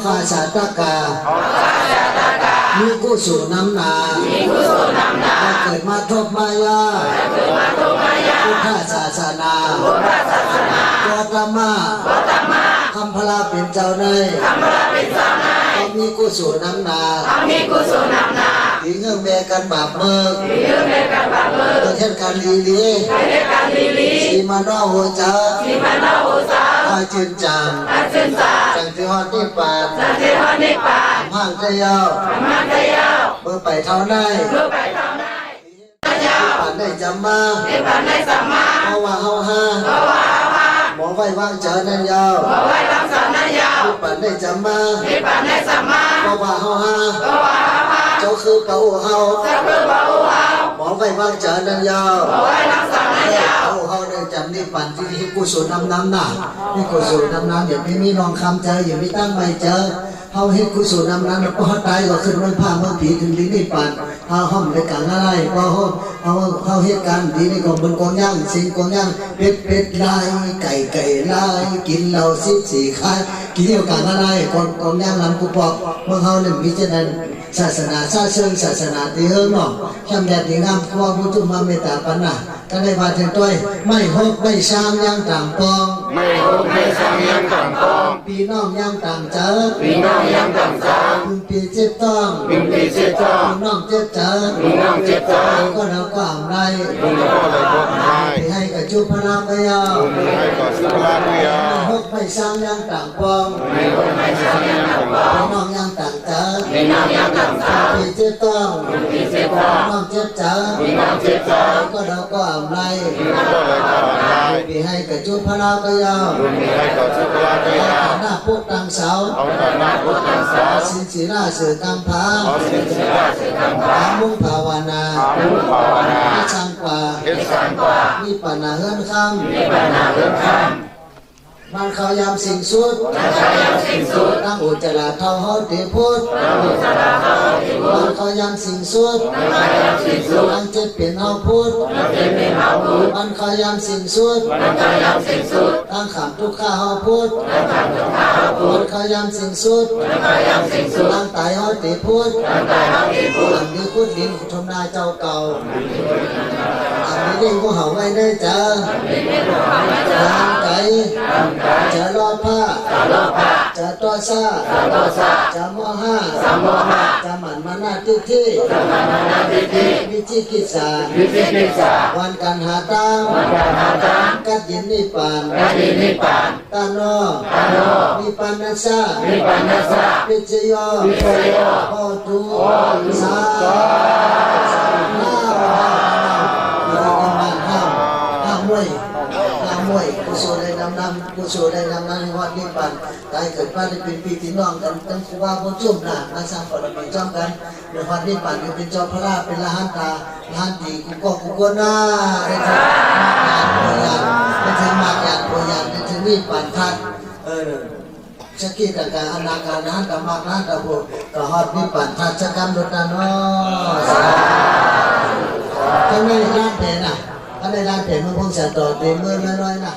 คาสาตกามีกุศลน้ำนาเกิดมาทบมายาพุทธศาสนาโกตมาคำพลาเป็นเจ้าในต้องมีกุศลน้ำนาถึงเงื่อนแม่กันบาปเมืองประเทศการลีลีสีมาโนโหจ้าอาจินจังจังที่ฮอดนิพพานห้างเทียวเมื่อไปเท่าไหนป่านได้จำมาเพราะว่าเฮาห้าหมอไว้วางเจอนั่นยาวป่านได้จำมาเพราะว่าเฮาห้าเจ้าคือเป่าเฮาหมอไว้วางเจอนั่นยาวเป่าเฮาได้จำนี่ป่านที่กุศลน้ำหนานี่กุศลน้ำอย่าไม่มีรองคำเจออย่าไม่ตั้งไม่เจอเฮาเฮ็ดกุศลน้ำพอตายก็ขึ้นวันพาเมื่อผีถึงที่นี่ป่านเฮาห้อมในการอะไรพอเฮาเฮ็ดการดีนี่ก็บนกองย่างสิงกองย่างเป็ดลายไก่ลายกินเหล้า14คายกินเดียวกันอะไรกองย่างลำกุปอกเมื่อเฮานึ่งมีเช่นนั้นศาสนาชาติเชิงศาสนาที่เฮิงเนาะทำแบบที่งามพระพุทธมาเมตตาปัญญาก็ได้ว่าถึงตัวไม่หกไม่ช้างย่างต่างปองไม่หกไม่ช้างย่างต่างปองพี่น้องย่างต่างเจอพี่น้องย่างต่างเจอพึงปีเจ็บต้องพึงปีเจ็บต้องพี่น้องเจ็บเจอพี่น้องเจ็บเจอก็เราก็อ่ำไรก็เลยพบได้ให้กับจุพนาพยาให้กับสุภาพยาไม่หกไม่ช้างย่างต่างปองไม่หกไม่ช้างย่างต่างปองพี่น้องย่างต่างเจอพี่น้องย่างต่างเจอปีเจ็บต้องปีเจ็บต้องพี่น้องเจ็บเจอพี่น้องเจ็บเจอก็เราก็อ่ำไรก็เลยพบได้ให้กับจุพนาพยาให้กับสุภาพยาหน้าพุทธังเสาเอาแต่หน้าพุทธังเสาสินศีลาสือตังพาสินศีลาสือตังพามุงภาวนาให้ช่างกว่ามีปัญหาเฮือนคำมันเขายำสิ่งสุดตั้งอุจจาระเท่าหอติพุทธมันเขายำสิ่งสุดตั้งเจ็บเปลี่ยนเอาพุทธมันเขายำสิ่งสุดตั้งขำทุกข้าเอาพุทธมันเขายำสิ่งสุดตั้งตายหอติพุทธอันนี้พุทธดินทำนาเจ้าเก่าอันนี้เด้งกูเห่าไว้ได้เจอทางไก่จะรอผ้าจะตัวซาจะมห้าจะหมันมานาทิที่วิจิกิจาวันกันหาตังกัดยินนิปานตาโนนิปานัสสะปิจโยโอตุสากุศลได้นำกุศลได้นำในวัดนิพพานได้เกิดมาได้เป็นปีที่น้องกันตั้งครูบาบุญชุ่มหนามาสร้างบารมีจ้องกันในวัดนิพพานเป็นเจ้าพระราเป็นละหันตาละหันตีกุกกุกนาได้ถึงมากยานโพยานได้ถึงนิพพานทัดสกิตกะอนาคานะธรรมะนะตะโพกะฮอดนิพพานทัดสกรรมดุจนาโนทั้งในร้านเพลน่ะถ้าในร้านเพลมันคงจะต่อเต็มเมื่อน้อยๆนะ